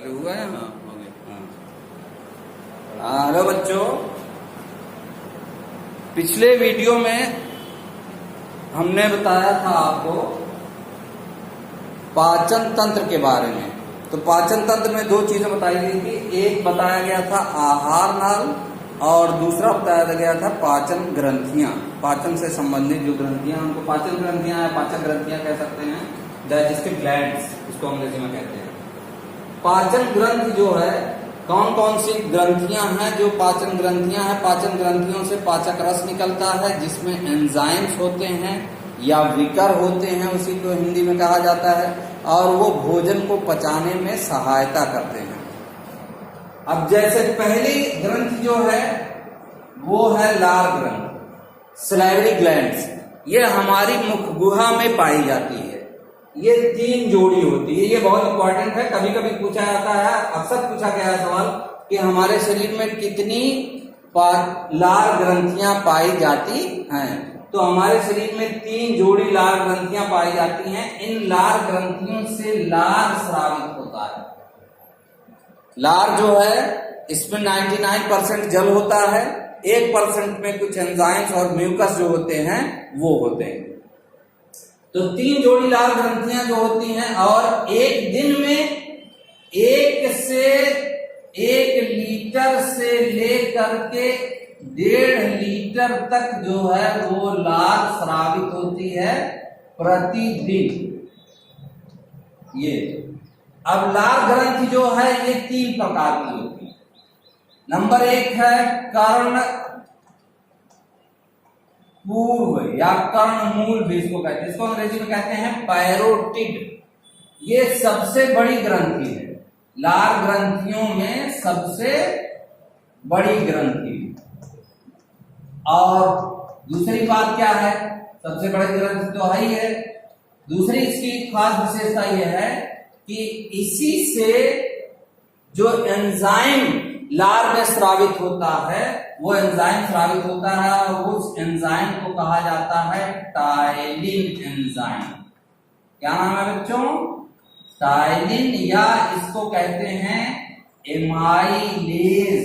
हुआ है। हाँ हो गया। हेलो बच्चों, पिछले वीडियो में हमने बताया था आपको पाचन तंत्र के बारे में। तो पाचन तंत्र में दो चीजें बताई गई थी, एक बताया गया था आहार नाल और दूसरा बताया गया था पाचन ग्रंथियां। पाचन से संबंधित जो ग्रंथियां, उनको पाचन ग्रंथियां या पाचन ग्रंथियां कह सकते हैं, डाइजेस्टिव ग्लैंड्स इसको अंग्रेजी में कहते हैं। पाचन ग्रंथि जो है, कौन कौन सी ग्रंथियां हैं जो पाचन ग्रंथियां हैं। पाचन ग्रंथियों से पाचक रस निकलता है जिसमें एंजाइम्स होते हैं या विकर होते हैं, उसी को हिंदी में कहा जाता है, और वो भोजन को पचाने में सहायता करते हैं। अब जैसे पहली ग्रंथि जो है वो है लार ग्रंथि, सलाइवरी ग्लैंड्स। ये हमारी मुख गुहा में पाई जाती है। ये 3 जोड़ी होती है। ये बहुत इंपॉर्टेंट है, कभी कभी पूछा जाता है, अक्सर पूछा गया है सवाल कि हमारे शरीर में कितनी लार ग्रंथियां पाई जाती हैं। तो हमारे शरीर में 3 जोड़ी लार ग्रंथियां पाई जाती हैं। इन लार ग्रंथियों से लार स्रावित होता है। लार जो है इसमें 99% जल होता है, 1% में कुछ एंजाइम्स और म्यूकस जो होते हैं वो होते हैं। तो 3 जोड़ी लार ग्रंथियां जो होती हैं, और एक दिन में 1 लीटर से लेकर के 1.5 लीटर तक जो है वो लार स्रावित होती है प्रतिदिन। ये अब लार ग्रंथि जो है ये 3 प्रकार की होती है। नंबर 1 है कर्ण पूर्व या कर्ण मूल भी इसको कहते हैं, इसको अंग्रेजी में कहते हैं पैरोटिड। ये सबसे बड़ी ग्रंथि है, लार ग्रंथियों में सबसे बड़ी ग्रंथि। और दूसरी बात क्या है, सबसे बड़ी ग्रंथि तो है ही है, दूसरी इसकी खास विशेषता यह है कि इसी से जो एंजाइम लार में स्रावित होता है वो एंजाइम स्रावित होता है, और उस एंजाइम को कहा जाता है टाइलिन एंजाइम। क्या नाम है बच्चों? टाइलिन, या इसको कहते हैं एमाइलेज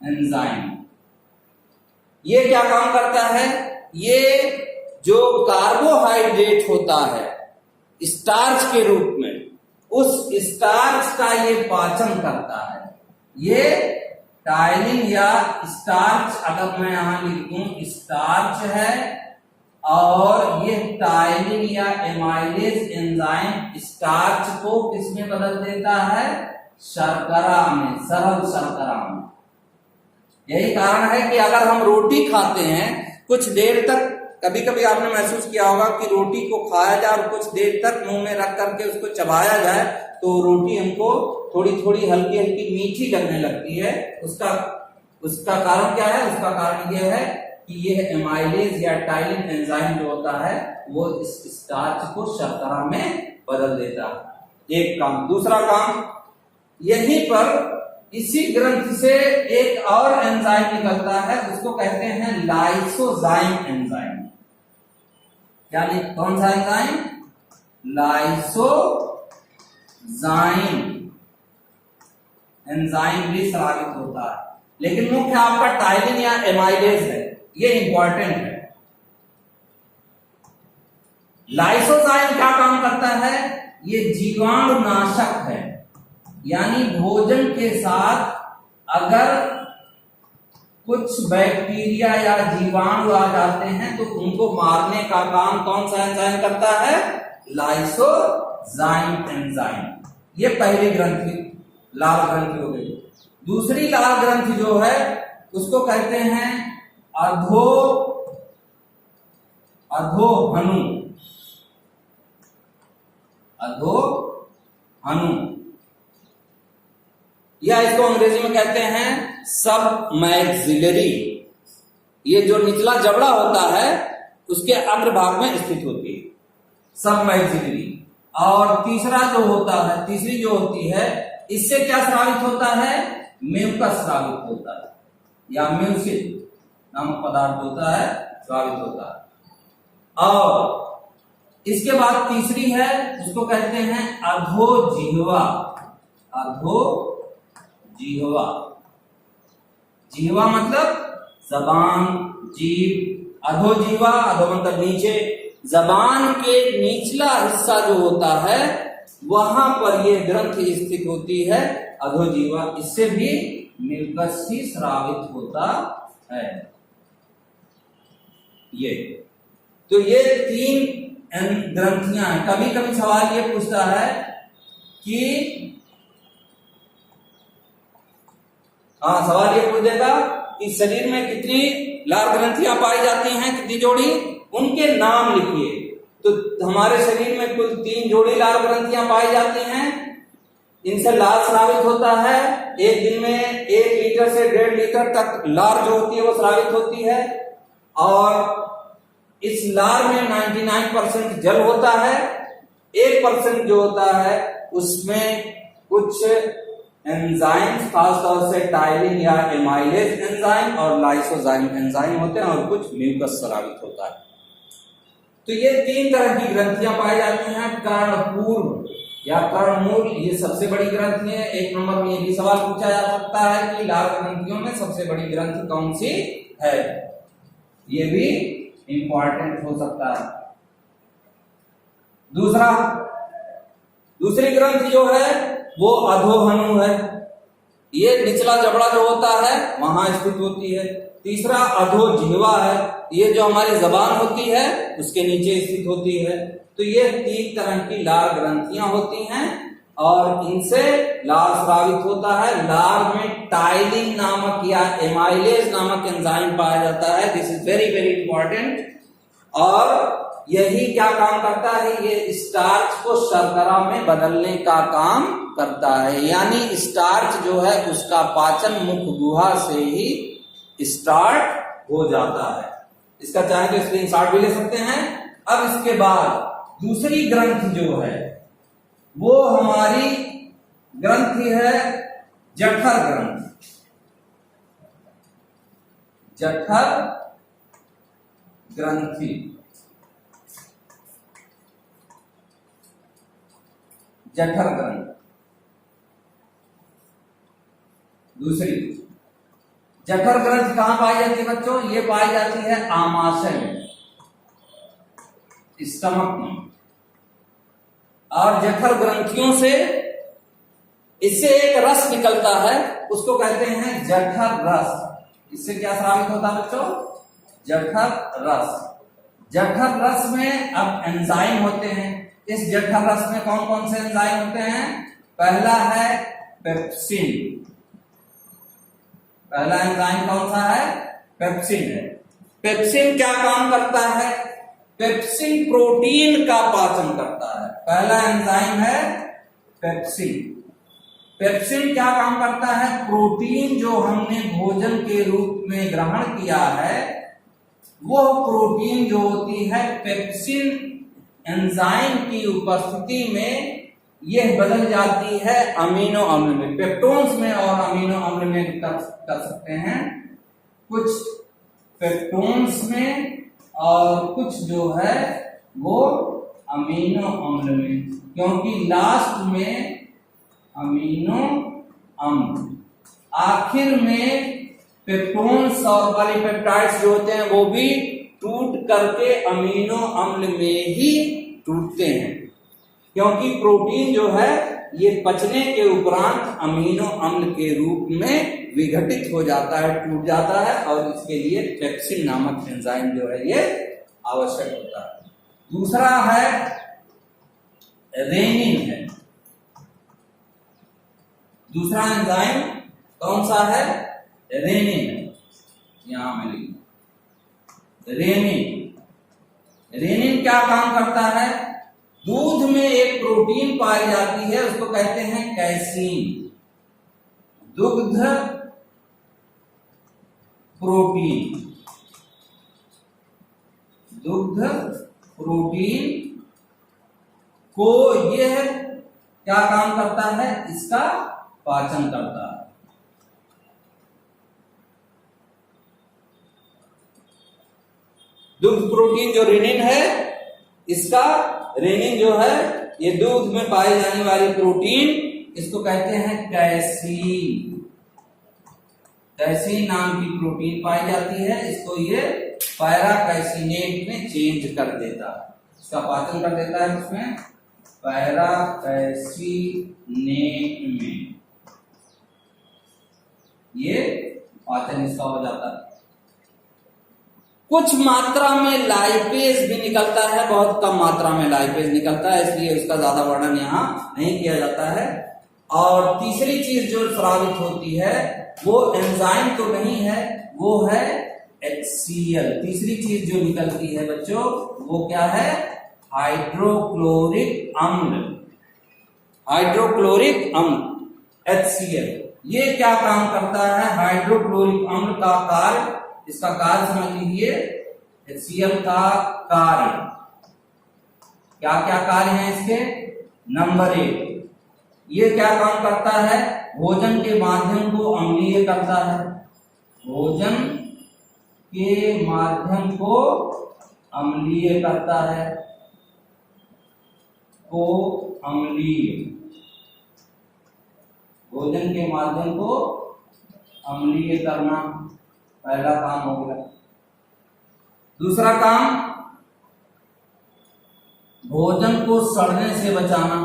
एंजाइम। ये क्या काम करता है? ये जो कार्बोहाइड्रेट होता है स्टार्च के रूप में, उस स्टार्च का ये पाचन करता है। ये टाइलिन या स्टार्च, अगर मैं यहां लिख दूं स्टार्च है, और ये टाइलिन या एमाइलेज एंजाइम स्टार्च को किसमें बदल देता है? शर्करा में, सरल शर्करा में। यही कारण है कि अगर हम रोटी खाते हैं कुछ देर तक, कभी कभी आपने महसूस किया होगा कि रोटी को खाया जाए और कुछ देर तक मुंह में रख करके उसको चबाया जाए तो रोटी हमको थोड़ी थोड़ी हल्की हल्की मीठी लगने लगती है। उसका कारण क्या है? उसका कारण यह है कि यह एमाइलेज या टाइलिन एंजाइम जो होता है वो इस स्टार्च को शर्करा में बदल देता है। एक काम। दूसरा काम, यहीं पर इसी ग्रंथि से एक और एंजाइम निकलता है, उसको कहते हैं लाइसोजाइम एंजाइम। यानी कौन सा एंजाइम? लाइसोजाइम एंजाइम भी स्रावित होता है, लेकिन मुख्य आपका टाइलिन या एमाइलेज है, ये इंपॉर्टेंट है। लाइसोजाइम क्या काम करता है? ये जीवाणुनाशक है, यानी भोजन के साथ अगर कुछ बैक्टीरिया या जीवाणु आ जाते हैं तो उनको मारने का काम कौन सा एंजाइम करता है? Lysozyme enzyme. ये पहली ग्रंथि लार ग्रंथि हो गई। दूसरी लार ग्रंथि जो है उसको कहते हैं अधोहनु, या इसको अंग्रेजी में कहते हैं सब मैक्सिलरी। ये जो निचला जबड़ा होता है उसके अग्रभाग में स्थित होती है, सब मैक्सिलरी। और तीसरी जो होती है, इससे क्या स्रावित होता है? म्यूकस स्रावित होता है, या म्यूसिन नामक पदार्थ होता है, स्रावित होता है। और इसके बाद तीसरी है, उसको कहते हैं अधोजिह्वा। अधोजिह्वा, जिह्वा मतलब जबान, जीभ। अधोजिह्वा, अधो मतलब नीचे, जबान के निचला हिस्सा जो होता है वहां पर यह ग्रंथि स्थित होती है, अधोजिह्वा। इससे भी म्यूकस ही स्रावित होता है। ये तो ये 3 ग्रंथियां हैं। कभी कभी सवाल ये पूछता है कि सवाल ये पूछ देगा कि शरीर में कितनी लार ग्रंथियां पाई जाती हैं, कितनी जोड़ी, उनके नाम लिखिए। तो हमारे शरीर में कुल 3 जोड़ी लार ग्रंथियां पाई जाती हैं। इनसे लार स्रावित होता है। एक दिन में 1 लीटर से 1.5 लीटर तक लार जो होती है वो स्रावित होती है। और इस लार में 99% जल होता है। 1% जो होता है उसमें कुछ एंजाइम, खासतौर से टाइलिन या एमाइलेज एंजाइम और लाइसोजाइम एंजाइम होते हैं, और कुछ म्यूकस स्रावित होता है। तो ये 3 तरह की ग्रंथियां पाई जाती हैं। कर्णपूर्व या कर्णमूल, ये सबसे बड़ी ग्रंथि है। 1 नंबर में ये भी सवाल पूछा जा सकता है कि लार ग्रंथियों में सबसे बड़ी ग्रंथि कौन सी है, ये भी इंपॉर्टेंट हो सकता है। दूसरी ग्रंथि जो है वो अधोहनु है। ये निचला जबड़ा जो होता है वहां स्थित होती है। तीसरा अधोजिह्वा है, ये जो हमारी जबान होती है उसके नीचे स्थित होती है। तो ये 3 तरह की लार ग्रंथियां होती हैं और इनसे लार स्रावित होता है। लार में टाइलिन नामक या एमाइलेज नामक एंजाइम पाया जाता है। This is very very important. और यही क्या काम करता है, ये स्टार्च को शर्करा में बदलने का काम करता है। यानी स्टार्च जो है उसका पाचन मुख गुहा से ही स्टार्ट हो जाता है। इसका चाहे तो स्क्रीनशॉट भी ले सकते हैं। अब इसके बाद दूसरी ग्रंथि जो है वो हमारी ग्रंथि है जठर ग्रंथि। जठर ग्रंथि, जठर ग्रंथि दूसरी। जठर ग्रंथि कहां पाई जाती है बच्चों? ये पाई जाती है आमाशय में, स्टमक में। और जठर ग्रंथियों से इससे एक रस निकलता है, उसको कहते हैं जठर रस। इससे क्या स्रावित होता है बच्चों? जठर रस। जठर रस में अब एंजाइम होते हैं। इस जठर रस में कौन कौन से एंजाइम होते हैं? पहला है पेप्सिन। पहला एंजाइम कौन सा है? पेप्सिन है। पेप्सिन क्या काम करता है? पेप्सिन प्रोटीन का पाचन करता है। पहला एंजाइम है पेप्सिन। पेप्सिन क्या काम करता है? प्रोटीन जो हमने भोजन के रूप में ग्रहण किया है वो प्रोटीन जो होती है पेप्सिन एंजाइम की उपस्थिति में यह बदल जाती है अमीनो अम्ल में, पेप्टोन्स में और अमीनो अम्ल में कर सकते हैं। कुछ पेप्टोन्स में और कुछ जो है वो अमीनो अम्ल में, क्योंकि लास्ट में अमीनो अम्ल, आखिर में पेप्टोन्स और पॉलीपेप्टाइड्स जो होते हैं वो भी टूट करके अमीनो अम्ल में ही टूटते हैं, क्योंकि प्रोटीन जो है ये पचने के उपरांत अमीनो अम्ल के रूप में विघटित हो जाता है, टूट जाता है, और इसके लिए पेप्सिन नामक एंजाइम जो है ये आवश्यक होता है। दूसरा है रेनिन है। दूसरा एंजाइम कौन सा है? रेनिन है। यहां में लिखना रेनिन। रेनिन क्या काम करता है? दूध में एक प्रोटीन पाई जाती है, उसको कहते हैं कैसीन। दुग्ध प्रोटीन। दुग्ध प्रोटीन को यह क्या काम करता है? इसका पाचन करता है। दुग्ध प्रोटीन जो रेनिन है इसका रेनिन जो है ये दूध में पाई जाने वाली प्रोटीन, इसको कहते हैं कैसीन। कैसीन नाम की प्रोटीन पाई जाती है, इसको ये पैराकैसिनेट में चेंज कर देता है, इसका पाचन कर देता है उसमें पैराकैसिनेट में, ये पाचन इसका हो जाता है। कुछ मात्रा में लाइपेज भी निकलता है, बहुत कम मात्रा में लाइपेज निकलता है, इसलिए इसका ज्यादा वर्णन यहाँ नहीं किया जाता है। और तीसरी चीज जो स्रावित होती है वो एंजाइम तो नहीं है, वो है HCl। तीसरी चीज जो निकलती है बच्चों वो क्या है, हाइड्रोक्लोरिक अम्ल। हाइड्रोक्लोरिक अम्ल HCl, ये क्या काम करता है, हाइड्रोक्लोरिक अम्ल का कार्य, इसका कार्य समझ लीजिए। HCl का कार्य, क्या क्या कार्य है इसके, नंबर 1, ये क्या काम करता है, भोजन के माध्यम को अम्लीय करता है, भोजन के माध्यम को अम्लीय करता है, को अम्लीय, भोजन के माध्यम को अम्लीय करना पहला काम हो गया। दूसरा काम, भोजन को सड़ने से बचाना,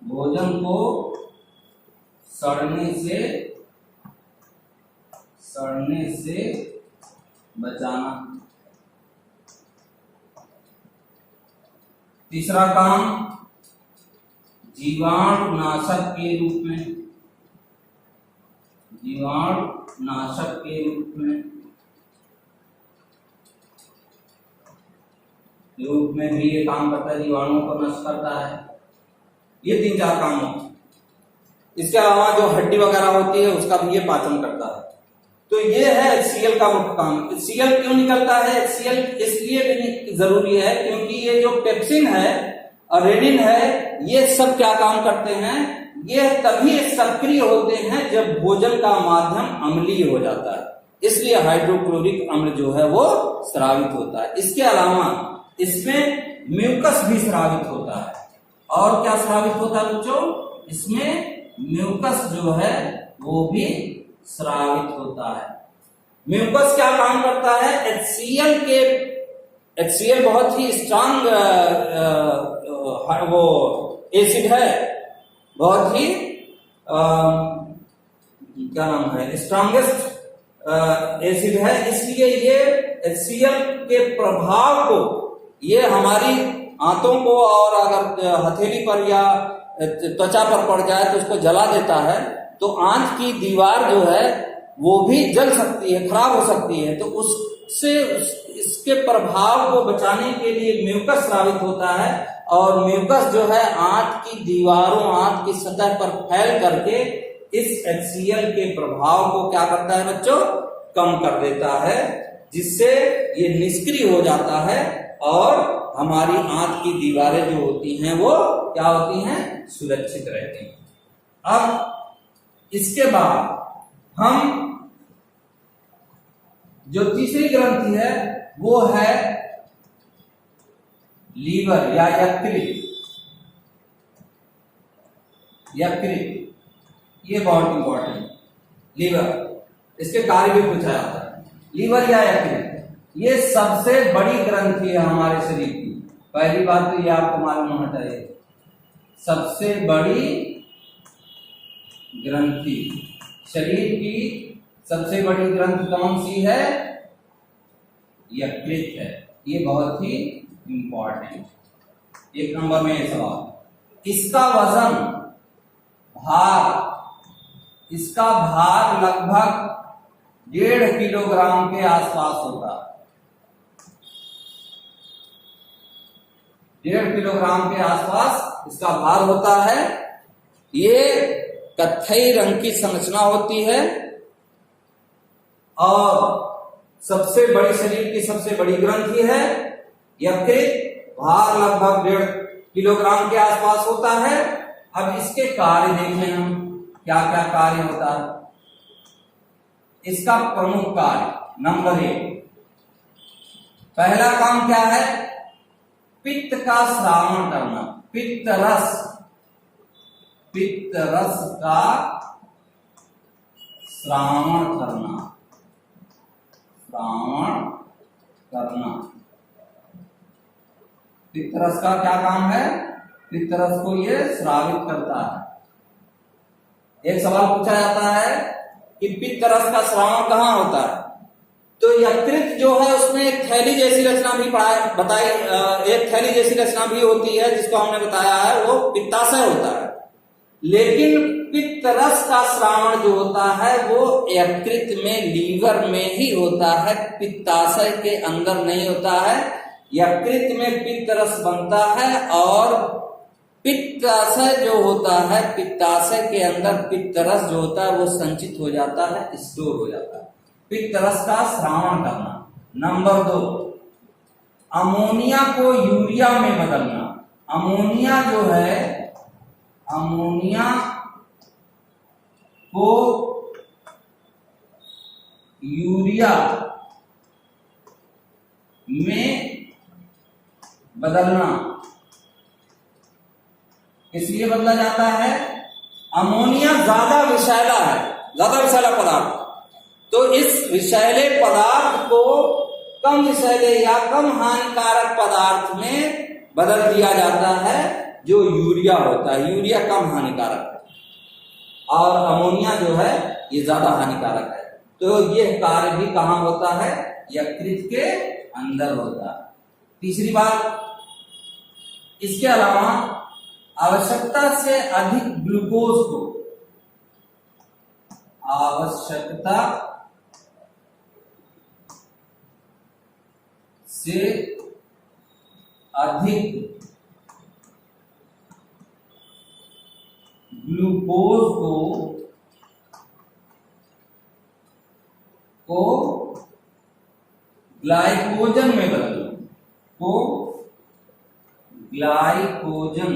भोजन को सड़ने से बचाना। तीसरा काम, जीवाणुनाशक के रूप में, जीवाणुनाशक के रूप में भी ये काम करता है, जीवाणुओं को नष्ट करता है। ये 3-4 काम होते हैं। इसके अलावा जो हड्डी वगैरह होती है उसका भी ये पाचन करता है। तो ये है HCl का मुख्य काम। HCl क्यों निकलता है, HCl इसलिए भी जरूरी है क्योंकि ये जो पेप्सिन है और रेनिन है, ये सब क्या काम करते हैं, ये तभी सक्रिय होते हैं जब भोजन का माध्यम अम्लीय हो जाता है, इसलिए हाइड्रोक्लोरिक अम्ल जो है वो स्रावित होता है। इसके अलावा इसमें म्यूकस भी स्रावित होता है। और क्या स्रावित होता है बच्चों, इसमें म्यूकस जो है वो भी स्रावित होता है। म्यूकस क्या काम करता है, HCl बहुत ही स्ट्रांग वो एसिड है, बहुत ही क्या नाम है, स्ट्रांगेस्ट एसिड है, इसलिए ये HCl के प्रभाव को ये हमारी आंतों को और अगर हथेली पर या त्वचा पर पड़ जाए तो उसको जला देता है, तो आंत की दीवार जो है वो भी जल सकती है, खराब हो सकती है। तो उससे इसके प्रभाव को बचाने के लिए म्यूकस स्रावित होता है, और म्यूकस जो है आंत की दीवारों, आंत की सतह पर फैल करके इस HCl के प्रभाव को क्या करता है बच्चों, कम कर देता है, जिससे ये निष्क्रिय हो जाता है और हमारी आंत की दीवारें जो होती हैं वो क्या होती हैं, सुरक्षित रहती हैं। अब इसके बाद हम जो तीसरी ग्रंथि है वो है लीवर या यकृत। यकृत ये बहुत इंपॉर्टेंट है। लीवर, इसके कार्य भी पूछा जाता है। लीवर या यकृत ये सबसे बड़ी ग्रंथि है हमारे शरीर की। पहली बात तो ये आपको मालूम होना चाहिए, सबसे बड़ी ग्रंथि, शरीर की सबसे बड़ी ग्रंथि कौन सी है, यकृत है। ये बहुत ही इंपॉर्टेंट, 1 नंबर में ये सवाल। इसका वजन, इसका भार लगभग 1.5 किलोग्राम के आसपास होता है। 1.5 किलोग्राम के आसपास इसका भार होता है। ये कत्थई रंग की संरचना होती है और सबसे बड़ी, शरीर की सबसे बड़ी ग्रंथि है यकृत। भार लगभग 1.5 किलोग्राम के आसपास होता है। अब इसके कार्य देखें हम, क्या क्या कार्य होता है। इसका प्रमुख कार्य नंबर 1, पहला काम क्या है, पित्त का श्रावण करना, पित्त रस का श्रावण करना, पित्त रस का क्या काम है? पित्त रस को ये स्रावित करता है। एक सवाल पूछा जाता है कि पित्त रस का श्रावण कहाँ होता है, तो यकृत जो है उसमें एक थैली जैसी रचना भी बताई, एक थैली जैसी रचना भी होती है जिसको हमने बताया है, वो पित्ताशय होता है। लेकिन पित्त रस का श्रावण जो होता है वो यकृत में, लीवर में ही होता है, पित्ताशय के अंदर नहीं होता है। यकृत में पित्त रस बनता है और पित्ताशय जो होता है, पित्ताशय के अंदर पित्त रस जो होता है वो संचित हो जाता है, स्टोर हो जाता है। पित्त रस का श्रावण करना। नंबर 2, अमोनिया को यूरिया में बदलना। अमोनिया जो है, अमोनिया को यूरिया में बदलना। इसलिए बदला जाता है, अमोनिया ज्यादा विषैला है, ज्यादा विषैला पदार्थ, तो इस विषैले पदार्थ को कम विषैले या कम हानिकारक पदार्थ में बदल दिया जाता है जो यूरिया होता है। यूरिया कम हानिकारक है और अमोनिया जो है ये ज्यादा हानिकारक है। तो ये कार्य भी कहाँ होता है? यकृत के अंदर होता है। तीसरी बात, इसके अलावा आवश्यकता से अधिक ग्लूकोज को, आवश्यकता से अधिक ग्लूकोज को ग्लाइकोजन में बदलना, को ग्लाइकोजन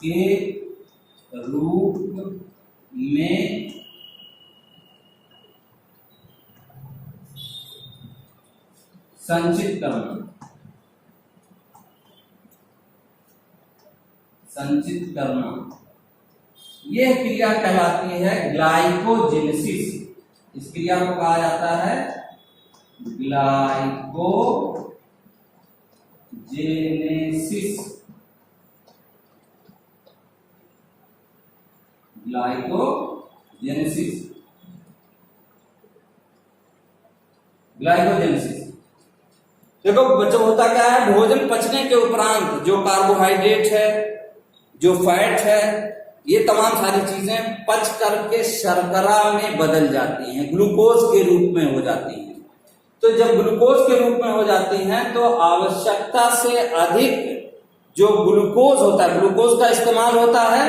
के रूप में संचित करना, यह क्रिया कहलाती है ग्लाइकोजेनेसिस। इस क्रिया को कहा जाता है ग्लाइकोजेनेसिस। ग्लाइकोजेनेसिस देखो बच्चों, होता क्या है, भोजन पचने के उपरांत जो कार्बोहाइड्रेट है, जो फैट है, ये तमाम सारी चीजें पच करके शर्करा में बदल जाती हैं, ग्लूकोज के रूप में हो जाती हैं। तो जब ग्लूकोज के रूप में हो जाती हैं तो आवश्यकता से अधिक जो ग्लूकोज होता है, ग्लूकोज का इस्तेमाल होता है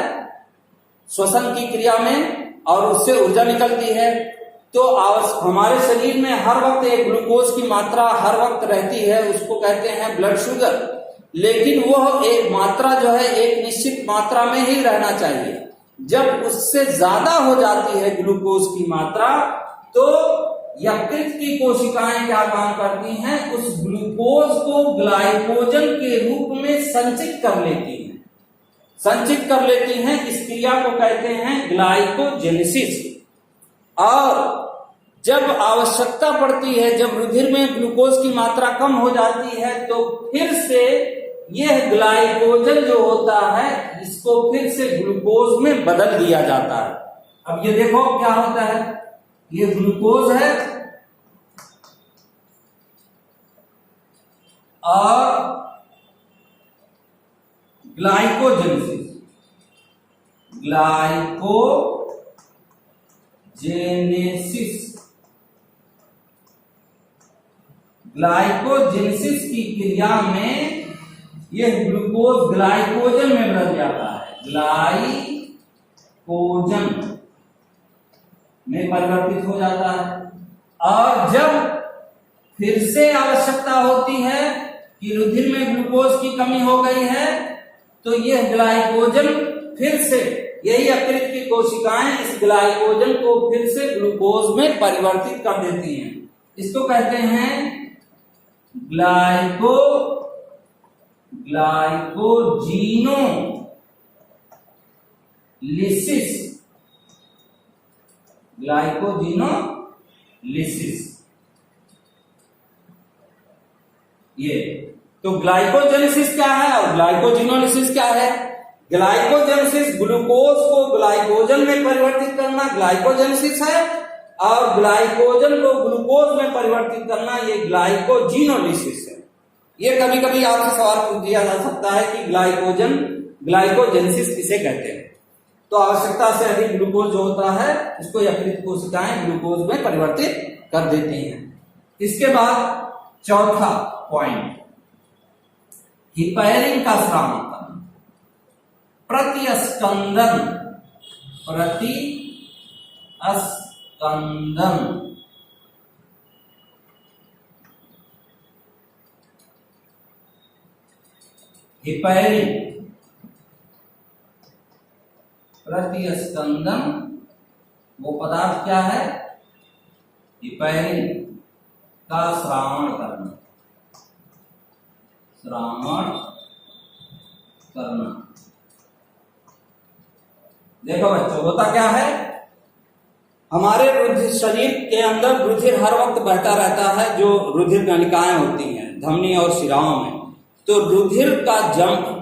श्वसन की क्रिया में और उससे ऊर्जा निकलती है। तो हमारे शरीर में हर वक्त एक ग्लूकोज की मात्रा हर वक्त रहती है, उसको कहते हैं ब्लड शुगर। लेकिन वह एक मात्रा जो है एक निश्चित मात्रा में ही रहना चाहिए। जब उससे ज्यादा हो जाती है ग्लूकोज की मात्रा, तो यकृत की कोशिकाएं क्या काम करती हैं, उस ग्लूकोज को ग्लाइकोजन के रूप में संचित कर लेती हैं। इस क्रिया को कहते हैं ग्लाइकोजेनेसिस। और जब आवश्यकता पड़ती है, जब रुधिर में ग्लूकोज की मात्रा कम हो जाती है, तो फिर से यह ग्लाइकोजन जो होता है इसको फिर से ग्लूकोज में बदल दिया जाता है। अब ये देखो क्या होता है, ये ग्लूकोज है और ग्लाइकोजेनेसिस की क्रिया में यह ग्लूकोज ग्लाइकोजन में बदल जाता है, ग्लाइकोजन में परिवर्तित हो जाता है। और जब फिर से आवश्यकता होती है कि रुधिर में ग्लूकोज की कमी हो गई है, तो यह ग्लाइकोजन फिर से यही यकृत की कोशिकाएं इस ग्लाइकोजन को फिर से ग्लूकोज में परिवर्तित कर देती हैं। इसको कहते हैं ग्लाइकोजीनोलिसिस। ये तो ग्लाइकोजेनेसिस क्या है और ग्लाइकोजीनोलिसिस क्या है? ग्लाइकोजेनेसिस ग्लूकोज को ग्लाइकोजन में परिवर्तित करना ग्लाइकोजेनेसिस है, और ग्लाइकोजन को ग्लूकोज में परिवर्तित करना ये ग्लाइकोजीनोलिसिस है। ये कभी कभी आपसे सवाल पूछ दिया जा सकता है कि ग्लाइकोजेनेसिस किसे कहते हैं। तो आवश्यकता से अधिक ग्लूकोज जो होता है उसको यकृत कोशिकाएं ग्लूकोज में परिवर्तित कर देती हैं। इसके बाद चौथा पॉइंट, हिपैरिन का स्रावण करना। प्रतिस्कंदन हिपैरिन प्रतिस्कंदन वो पदार्थ क्या है? हिपैरिन का स्रावण करना। देखो बच्चों, होता क्या है, हमारे शरीर के अंदर रुधिर हर वक्त बहता रहता है। जो रुधिर नलिकाएं होती हैं धमनी और शिराओं में, तो रुधिर का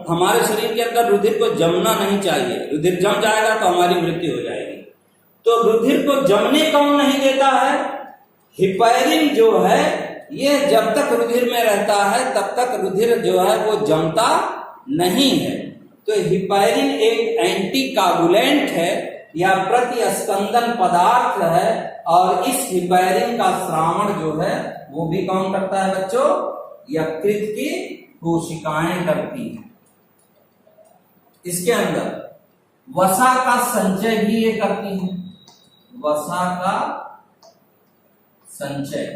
हमारे शरीर के अंदर रुधिर को जमना नहीं चाहिए। रुधिर जम जाएगा तो हमारी मृत्यु हो जाएगी। तो रुधिर को जमने कौन नहीं देता है? हिपैरिन जो है, ये जब तक रुधिर में रहता है तब तक रुधिर जो है वो जमता नहीं है। तो हिपैरिन एक एंटीकागुलेंट है या प्रतिस्कंदन पदार्थ है, और इस हिपैरिन का स्रावण जो है वो भी कौन करता है बच्चों? यकृत की कोशिकाएं करती हैं। इसके अंदर वसा का संचय भी ये करती हैं। वसा का संचय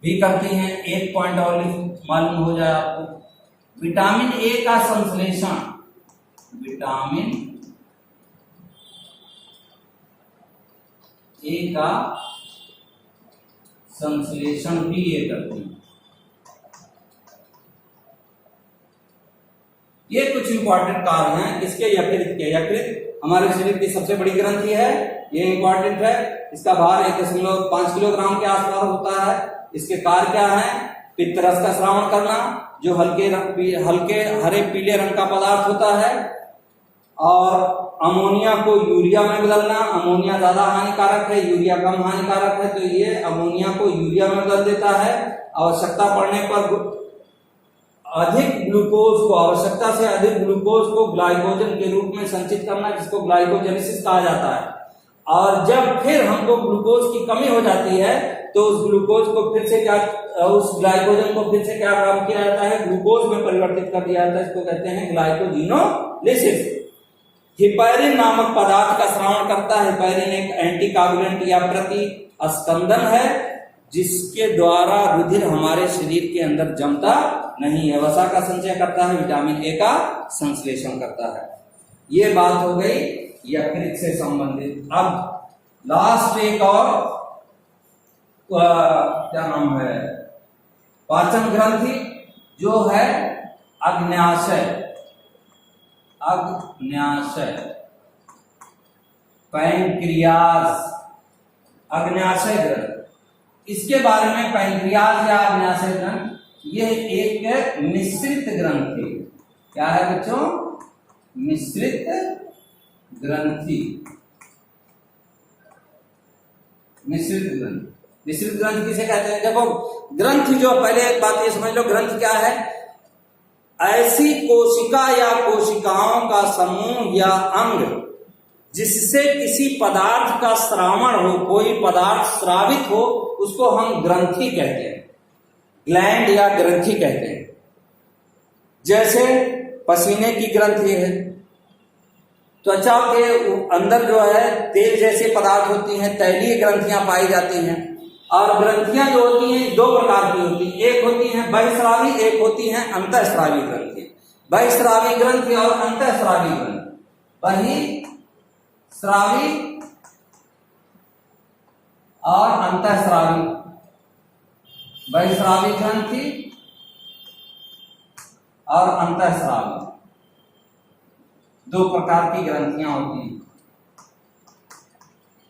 भी करती हैं। एक पॉइंट और मालूम हो जाए आपको, विटामिन ए का संश्लेषण भी ये करती है। ये कुछ इंपॉर्टेंट कार्य हैं इसके यकृत के। यकृत हमारे शरीर की सबसे बड़ी ग्रंथि है, ये इंपॉर्टेंट है। इसका भार 1.5 किलोग्राम के आसपास होता है। इसके कार्य क्या है? पित्तरस का स्रावण करना, जो हल्के हरे पीले रंग का पदार्थ होता है, और अमोनिया को यूरिया में बदलना। अमोनिया ज्यादा हानिकारक है, यूरिया कम हानिकारक है, तो ये अमोनिया को यूरिया में बदल देता है। आवश्यकता पड़ने पर आवश्यकता से अधिक ग्लूकोज को ग्लाइकोजन के रूप में संचित करना, जिसको ग्लाइकोजेनेसिस कहा जाता है। और जब फिर हमको ग्लूकोज की कमी हो जाती है तो उस ग्लूकोज को फिर से उस ग्लाइकोजन को फिर से क्या काम किया जाता है? ग्लूकोज में परिवर्तित कर दिया जाता है। इसको कहते हैं ग्लाइकोजीनोलिसिस। हिपैरिन नामक पदार्थ का स्रावण करता है। हिपैरिन एक एंटीकागुलेंट या प्रतिस्कंदन है, जिसके द्वारा रुधिर हमारे शरीर के अंदर जमता नहीं है। वसा का संचय करता है, विटामिन ए का संश्लेषण करता है। ये बात हो गई यकृत से संबंधित। अब लास्ट एक और क्या नाम है, पाचन ग्रंथि जो है अग्न्याशय पैंक्रियाज, अग्न्याशय ग्रंथ। इसके बारे में पैंक्रियाज या अग्न्याशय ग्रंथ ये एक मिश्रित ग्रंथि। क्या है बच्चों? मिश्रित ग्रंथि। मिश्रित ग्रंथ किसे कहते हैं? देखो, ग्रंथि जो, पहले एक बात ये समझ लो, ग्रंथ क्या है? ऐसी कोशिका या कोशिकाओं का समूह या अंग जिससे किसी पदार्थ का स्रावण हो, कोई पदार्थ स्रावित हो, उसको हम ग्रंथि कहते हैं, ग्लैंड या ग्रंथि कहते हैं। जैसे पसीने की ग्रंथि है, त्वचा के अंदर जो है तेल जैसे पदार्थ होती हैं, तैलीय ग्रंथियां पाई जाती हैं। और ग्रंथियां जो होती हैं दो प्रकार की होती हैं, एक होती हैं बहिस्रावी, एक होती हैं अंतःस्रावी ग्रंथि। बहिस्रावी ग्रंथि और अंतःस्रावी ग्रंथि। बहिस्रावी और अंतःस्रावी, बहिस्रावी ग्रंथि और अंतःस्रावी दो प्रकार की ग्रंथियां होती हैं।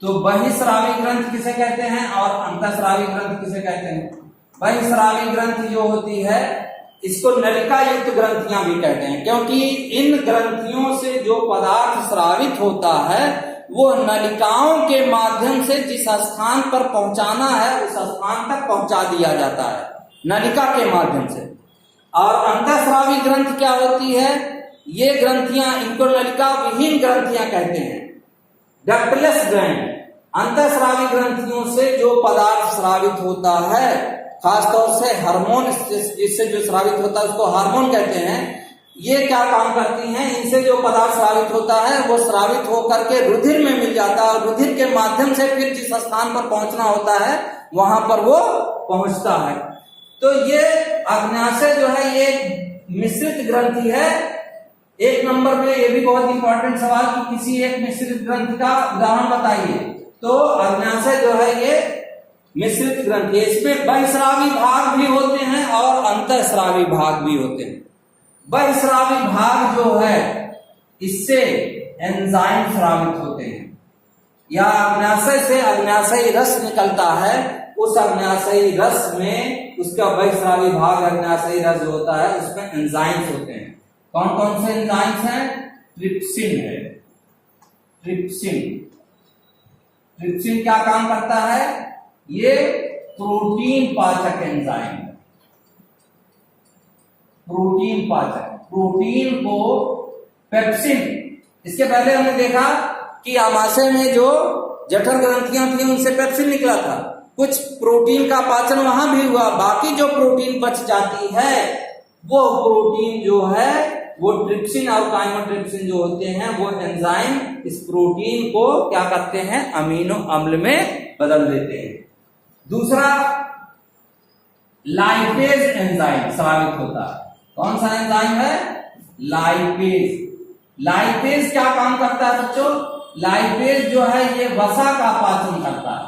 तो बहिस्रावी ग्रंथ किसे कहते हैं और अंतःस्रावी ग्रंथ किसे कहते हैं? बहिस्रावी ग्रंथ जो होती है इसको नलिका युक्त ग्रंथियां भी कहते हैं, क्योंकि इन ग्रंथियों से जो पदार्थ स्रावित होता है वो नलिकाओं के माध्यम से जिस स्थान पर पहुंचाना है उस स्थान तक पहुंचा दिया जाता है नलिका के माध्यम से। और अंतःस्रावी ग्रंथ क्या होती है? ये ग्रंथियां, इनको नलिका विहीन ग्रंथियां कहते हैं, डक्टलेस ग्लैंड। अंतःस्रावी ग्रंथियों से जो पदार्थ स्रावित होता है, खासतौर से हार्मोन, जिससे जो स्रावित होता है उसको हार्मोन कहते हैं। ये क्या काम करती हैं? इनसे जो पदार्थ स्रावित होता है वो स्रावित होकर के रुधिर में मिल जाता है और रुधिर के माध्यम से फिर जिस स्थान पर पहुंचना होता है वहां पर वो पहुंचता है। तो ये अग्न्याशय जो है ये मिश्रित ग्रंथि है। एक नंबर पे ये भी बहुत इंपॉर्टेंट सवाल कि किसी एक मिश्रित ग्रंथि का उदाहरण बताइए। तो अग्न्याशय जो है ये मिश्रित ग्रंथि, इसमें बहिस्रावी भाग भी होते हैं और अंतःस्रावी भाग भी होते हैं। बहिस्रावी भाग जो है इससे एंजाइम स्रावित होते हैं, या अग्न्याशय से अग्न्याशयी रस निकलता है, उस अग्न्याशयी रस में उसका बहिस्रावी भाग अग्न्याशयी रस जो होता है उसमें एंजाइम्स होते हैं। कौन कौन से एंजाइम्स हैं? ट्रिप्सिन है। ट्रिप्सिन, ट्रिप्सिन क्या काम करता है? ये प्रोटीन पाचक एंजाइम, प्रोटीन पाचक, प्रोटीन को पेप्सिन। इसके पहले हमने देखा कि आमाशय में जो जठर ग्रंथियां थी उनसे पेप्सिन निकला था, कुछ प्रोटीन का पाचन वहां भी हुआ, बाकी जो प्रोटीन बच जाती है वो प्रोटीन जो है वो ट्रिप्सिन और काइमोट्रिप्सिन जो होते हैं वो एंजाइम इस प्रोटीन को क्या करते हैं? अमीनो अम्ल में बदल देते हैं। दूसरा, लाइपेज एंजाइम स्रावित होता है। कौन सा एंजाइम है? लाइपेज। लाइपेज क्या काम करता है बच्चों? लाइपेज जो है ये वसा का पाचन करता है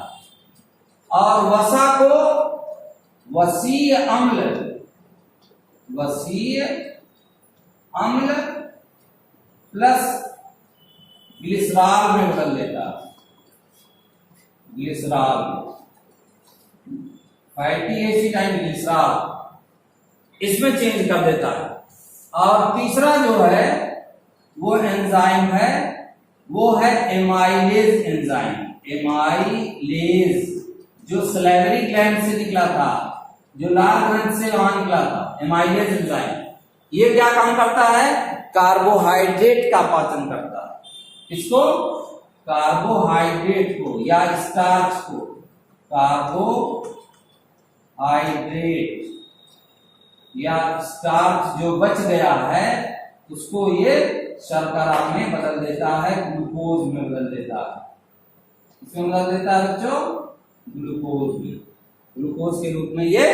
और वसा को वसीय अम्ल, वसीय अम्ल प्लस ग्लिसरॉल में बदल देता है। Glycerol, fatty acid and glycerol, इसमें चेंज कर देता है। और तीसरा जो है वो एंजाइम है वो है एमाइलेज एंजाइम। एमाइलेज जो सलेवरी ग्लैंड से निकला था, जो लाल ग्रंथ से वहां निकला था, एमाइलेज एंजाइम ये क्या काम करता है? कार्बोहाइड्रेट का पाचन करता है। इसको कार्बोहाइड्रेट को या स्टार्च को, कार्बोहाइड्रेट या स्टार्च जो बच गया है उसको ये शर्करा में बदल देता है, ग्लूकोज में बदल देता है। इसमें बदल देता है बच्चों ग्लूकोज में, ग्लूकोज के रूप में ये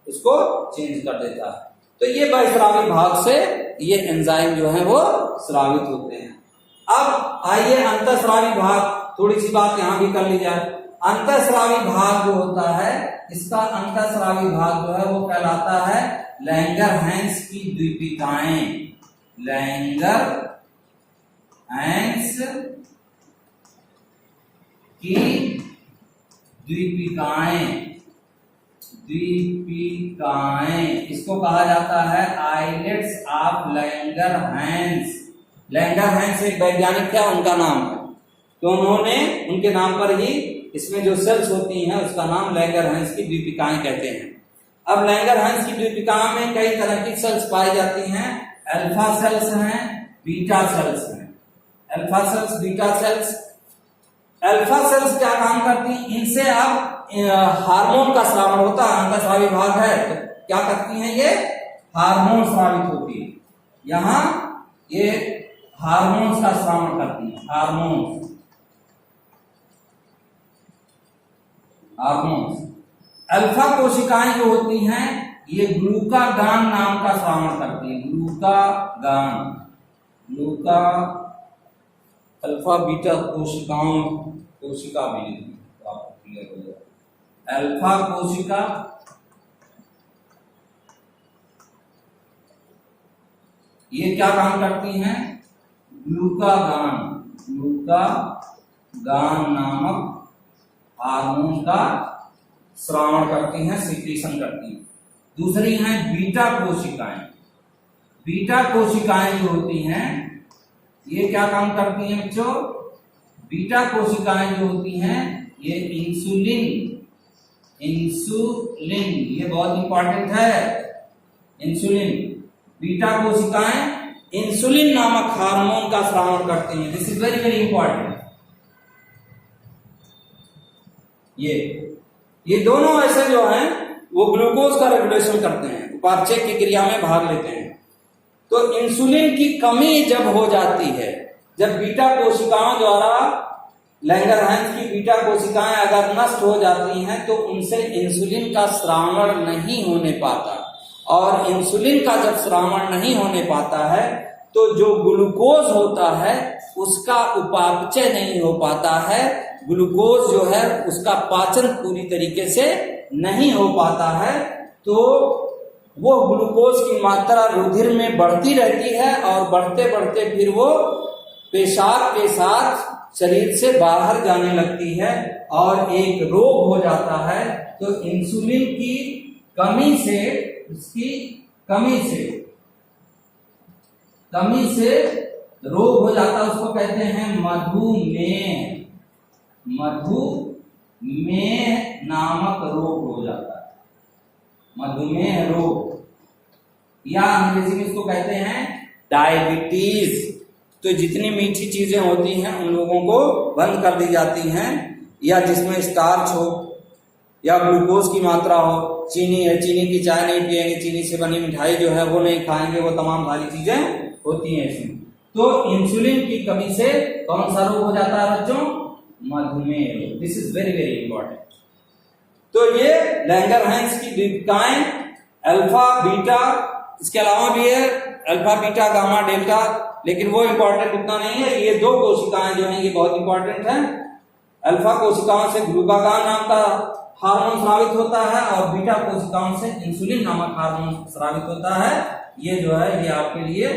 उसको चेंज कर देता है। तो ये बहिस्रावी भाग से ये एंजाइम जो है वो स्रावित होते हैं। अब आइए अंतःस्रावी भाग, थोड़ी सी बात यहां भी कर ली जाए। अंतःस्रावी भाग जो होता है, इसका अंतःस्रावी भाग जो है वो कहलाता है लैंगरहैंस की द्वीपिकाएं। लैंगरहैंस की द्वीपिकाएं, द्वीपिकाएं इसको कहा जाता है आइलेट्स ऑफ लैंगरहैंस। लैंगरहैंस एक वैज्ञानिक थे, उनका नाम है, तो उन्होंने उनके नाम पर ही इसमें जो सेल्स होती हैं उसका नाम लैंगरहैंस की द्वीपिकाएं कहते हैं। अब लैंगरहैंस की द्वीपिकाओं में कई तरह की सेल्स पाई जाती हैं। अल्फा सेल्स हैं, बीटा सेल्स हैं। Alpha cells, beta cells. Alpha cells क्या काम करती हैं? इनसे अब हार्मोन का स्रावन होता है, अंतःस्रावी भाग है तो क्या करती हैं? ये हार्मोन स्रावित होती है। यहां ये हार्मोन्स का स्रावन करती है, हार्मोन्स, हार्मोन्स। अल्फा कोशिकाएं जो होती हैं ये ग्लूकागान नाम का श्रावण करती है। ग्लूका अल्फा बीटा कोशिका भी आपको क्लियर हो जाए। अल्फा कोशिका ये क्या काम करती हैं? ग्लूकागान नामक हार्मोन का श्रावण करती हैं, सिक्रीशन करती हैं। दूसरी हैं बीटा कोशिकाएं। बीटा कोशिकाएं जो होती हैं ये क्या काम करती हैं बच्चों? बीटा कोशिकाएं जो होती हैं ये इंसुलिन ये बहुत इंपॉर्टेंट है। इंसुलिन, बीटा कोशिकाएं इंसुलिन नामक हार्मोन का श्रावण करती हैं। This is very very important. ये दोनों ऐसे जो हैं वो ग्लूकोज का रेगुलेशन करते हैं, उपापचय की क्रिया में भाग लेते हैं। तो इंसुलिन की कमी जब हो जाती है, जब बीटा कोशिकाओं द्वारा लैंगरहैंस की बीटा कोशिकाएं अगर नष्ट हो जाती हैं तो उनसे इंसुलिन का श्रावण नहीं होने पाता, और इंसुलिन का जब श्रावण नहीं होने पाता है तो जो ग्लूकोज होता है उसका उपापचय नहीं हो पाता है। ग्लूकोज जो है उसका पाचन पूरी तरीके से नहीं हो पाता है, तो वो ग्लूकोज की मात्रा रुधिर में बढ़ती रहती है और बढ़ते बढ़ते फिर वो पेशाब के साथ शरीर से बाहर जाने लगती है और एक रोग हो जाता है। तो इंसुलिन की कमी से, उसकी कमी से रोग हो जाता है, उसको कहते हैं मधुमेह नामक रोग हो जाता है, मधुमेह रोग, या अंग्रेजी में इसको कहते हैं डायबिटीज। तो जितनी मीठी चीजें होती हैं उन लोगों को बंद कर दी जाती हैं, या जिसमें स्टार्च हो या ग्लूकोज की मात्रा हो। चीनी है, चीनी की चाय नहीं पिएंगे, चीनी से बनी मिठाई जो है वो नहीं खाएंगे, वो तमाम सारी चीजें होती हैं इसमें। तो इंसुलिन की कमी से कौन सा रोग हो जाता है बच्चों? मधुमेह रोग। This is very very important. तो ये लैंगरहैंस की कोशिकाएं अल्फा बीटा, इसके अलावा भी है अल्फा बीटा गामा डेल्टा, लेकिन वो इंपॉर्टेंट उतना नहीं है। ये दो कोशिकाएं जो हैं ये बहुत इंपॉर्टेंट हैं। अल्फा कोशिकाओं से ग्लूकागान नाम का हार्मोन स्रावित होता है और बीटा कोशिकाओं से इंसुलिन नामक हार्मोन स्रावित होता है। ये जो है ये आपके लिए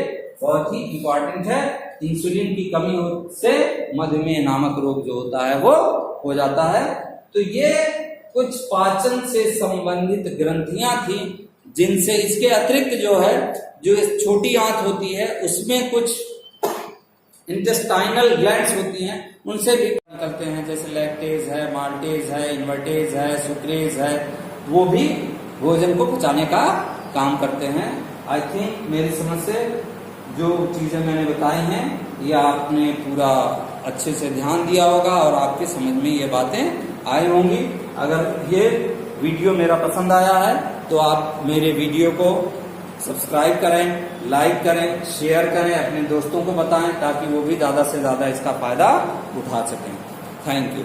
बहुत ही इंपॉर्टेंट है। इंसुलिन की कमी से मधुमेह नामक रोग जो होता है वो हो जाता है। तो ये कुछ पाचन से संबंधित ग्रंथियां थी, जिनसे इसके अतिरिक्त जो है जो छोटी आंत होती है उसमें कुछ इंटेस्टाइनल ग्लैंड्स होती हैं, उनसे भी निकलते हैं, जैसे लैक्टेज है, माल्टेज है, इन्वर्टेज है, सुक्रेज है, वो भी भोजन को पचाने का काम करते हैं। आई थिंक मेरी समझ से जो चीजें मैंने बताई हैं ये आपने पूरा अच्छे से ध्यान दिया होगा और आपके समझ में ये बातें आई होंगी। अगर ये वीडियो मेरा पसंद आया है तो आप मेरे वीडियो को सब्सक्राइब करें, लाइक करें, शेयर करें, अपने दोस्तों को बताएं ताकि वो भी ज्यादा से ज्यादा इसका फायदा उठा सकें। Thank you.